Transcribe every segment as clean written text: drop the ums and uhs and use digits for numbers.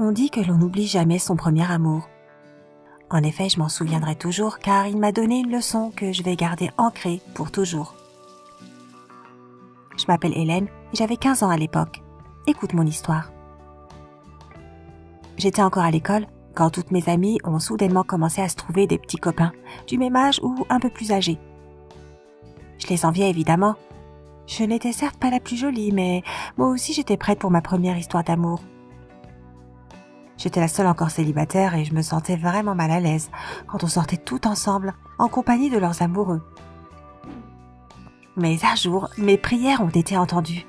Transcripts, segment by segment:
On dit que l'on n'oublie jamais son premier amour. En effet, je m'en souviendrai toujours car il m'a donné une leçon que je vais garder ancrée pour toujours. Je m'appelle Hélène et j'avais 15 ans à l'époque. Écoute mon histoire. J'étais encore à l'école quand toutes mes amies ont soudainement commencé à se trouver des petits copains, du même âge ou un peu plus âgés. Je les enviais évidemment. Je n'étais certes pas la plus jolie, mais moi aussi j'étais prête pour ma première histoire d'amour. J'étais la seule encore célibataire et je me sentais vraiment mal à l'aise quand on sortait tout ensemble, en compagnie de leurs amoureux. Mais un jour, mes prières ont été entendues.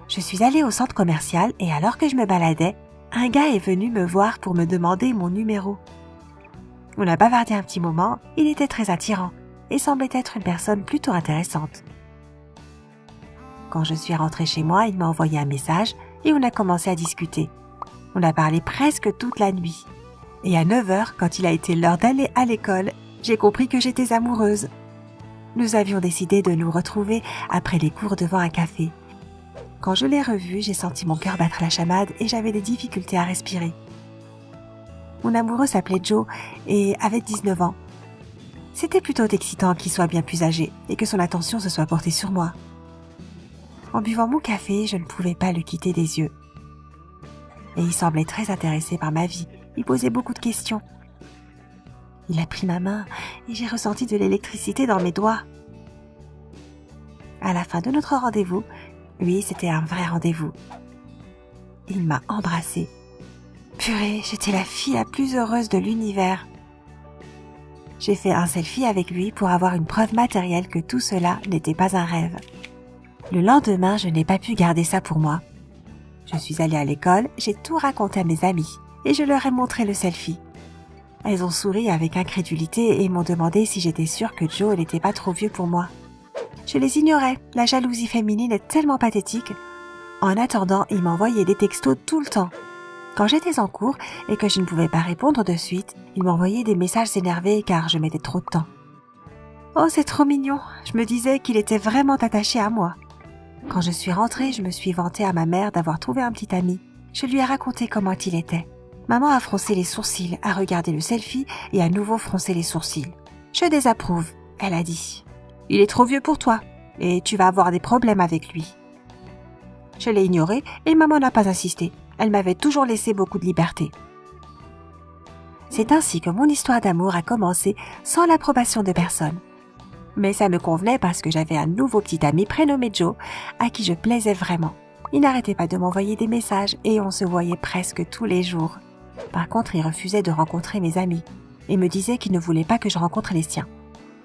Je suis allée au centre commercial et alors que je me baladais, un gars est venu me voir pour me demander mon numéro. On a bavardé un petit moment, il était très attirant et semblait être une personne plutôt intéressante. Quand je suis rentrée chez moi, il m'a envoyé un message et on a commencé à discuter. On a parlé presque toute la nuit. Et à 9h, quand il a été l'heure d'aller à l'école, j'ai compris que j'étais amoureuse. Nous avions décidé de nous retrouver après les cours devant un café. Quand je l'ai revu, j'ai senti mon cœur battre la chamade et j'avais des difficultés à respirer. Mon amoureux s'appelait Joe et avait 19 ans. C'était plutôt excitant qu'il soit bien plus âgé et que son attention se soit portée sur moi. En buvant mon café, je ne pouvais pas le quitter des yeux. Et il semblait très intéressé par ma vie. Il posait beaucoup de questions. Il a pris ma main et j'ai ressenti de l'électricité dans mes doigts. À la fin de notre rendez-vous, oui, c'était un vrai rendez-vous. Il m'a embrassée. Purée, j'étais la fille la plus heureuse de l'univers. J'ai fait un selfie avec lui pour avoir une preuve matérielle que tout cela n'était pas un rêve. Le lendemain, je n'ai pas pu garder ça pour moi. Je suis allée à l'école, j'ai tout raconté à mes amies et je leur ai montré le selfie. Elles ont souri avec incrédulité et m'ont demandé si j'étais sûre que Joe n'était pas trop vieux pour moi. Je les ignorais, la jalousie féminine est tellement pathétique. En attendant, il m'envoyait des textos tout le temps. Quand j'étais en cours et que je ne pouvais pas répondre de suite, il m'envoyait des messages énervés car je mettais trop de temps. Oh, c'est trop mignon, je me disais qu'il était vraiment attaché à moi. Quand je suis rentrée, je me suis vantée à ma mère d'avoir trouvé un petit ami. Je lui ai raconté comment il était. Maman a froncé les sourcils, a regardé le selfie et à nouveau froncé les sourcils. Je désapprouve, elle a dit. Il est trop vieux pour toi et tu vas avoir des problèmes avec lui. Je l'ai ignoré et maman n'a pas insisté. Elle m'avait toujours laissé beaucoup de liberté. C'est ainsi que mon histoire d'amour a commencé sans l'approbation de personne. Mais ça me convenait parce que j'avais un nouveau petit ami prénommé Joe à qui je plaisais vraiment. Il n'arrêtait pas de m'envoyer des messages et on se voyait presque tous les jours. Par contre, il refusait de rencontrer mes amis et me disait qu'il ne voulait pas que je rencontre les siens.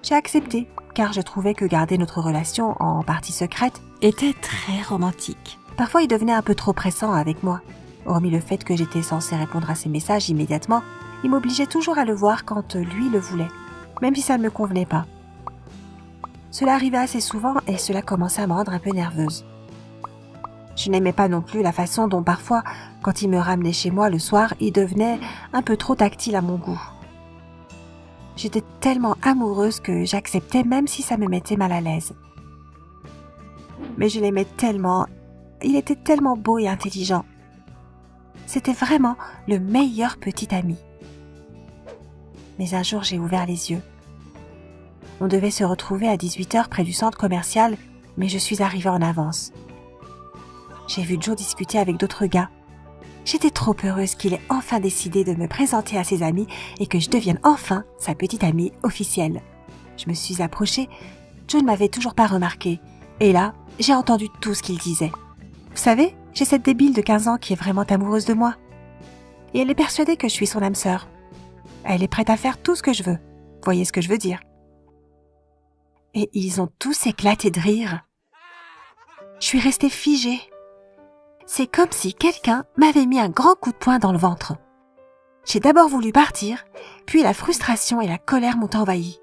J'ai accepté car je trouvais que garder notre relation en partie secrète était très romantique. Parfois, il devenait un peu trop pressant avec moi. Hormis le fait que j'étais censée répondre à ses messages immédiatement, il m'obligeait toujours à le voir quand lui le voulait, même si ça ne me convenait pas. Cela arrivait assez souvent et cela commençait à me rendre un peu nerveuse. Je n'aimais pas non plus la façon dont parfois, quand il me ramenait chez moi le soir, il devenait un peu trop tactile à mon goût. J'étais tellement amoureuse que j'acceptais même si ça me mettait mal à l'aise. Mais je l'aimais tellement, il était tellement beau et intelligent. C'était vraiment le meilleur petit ami. Mais un jour, j'ai ouvert les yeux. On devait se retrouver à 18h près du centre commercial, mais je suis arrivée en avance. J'ai vu Joe discuter avec d'autres gars. J'étais trop heureuse qu'il ait enfin décidé de me présenter à ses amis et que je devienne enfin sa petite amie officielle. Je me suis approchée, Joe ne m'avait toujours pas remarqué. Et là, j'ai entendu tout ce qu'il disait. Vous savez, j'ai cette débile de 15 ans qui est vraiment amoureuse de moi. Et elle est persuadée que je suis son âme sœur. Elle est prête à faire tout ce que je veux. Voyez ce que je veux dire. Et ils ont tous éclaté de rire. Je suis restée figée. C'est comme si quelqu'un m'avait mis un grand coup de poing dans le ventre. J'ai d'abord voulu partir, puis la frustration et la colère m'ont envahi.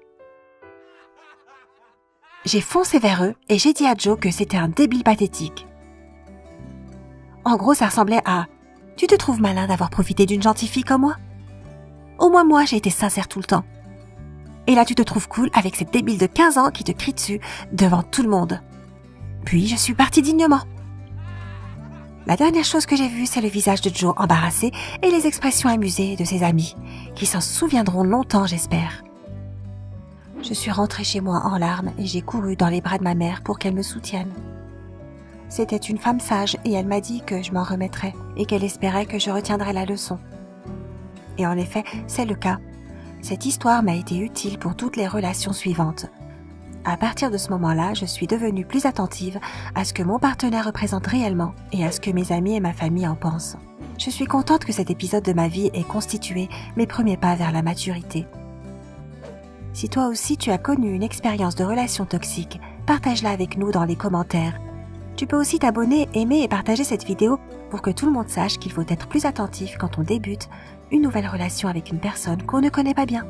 J'ai foncé vers eux et j'ai dit à Joe que c'était un débile pathétique. En gros, ça ressemblait à « Tu te trouves malin d'avoir profité d'une gentille fille comme moi ? Au moins moi, j'ai été sincère tout le temps. Et là, tu te trouves cool avec cette débile de 15 ans qui te crie dessus devant tout le monde. » Puis je suis partie dignement. La dernière chose que j'ai vue, c'est le visage de Joe embarrassé et les expressions amusées de ses amis, qui s'en souviendront longtemps, j'espère. Je suis rentrée chez moi en larmes et j'ai couru dans les bras de ma mère pour qu'elle me soutienne. C'était une femme sage et elle m'a dit que je m'en remettrais et qu'elle espérait que je retiendrais la leçon. Et en effet, c'est le cas. Cette histoire m'a été utile pour toutes les relations suivantes. À partir de ce moment-là, je suis devenue plus attentive à ce que mon partenaire représente réellement et à ce que mes amis et ma famille en pensent. Je suis contente que cet épisode de ma vie ait constitué mes premiers pas vers la maturité. Si toi aussi tu as connu une expérience de relation toxique, partage-la avec nous dans les commentaires. Tu peux aussi t'abonner, aimer et partager cette vidéo pour que tout le monde sache qu'il faut être plus attentif quand on débute une nouvelle relation avec une personne qu'on ne connaît pas bien.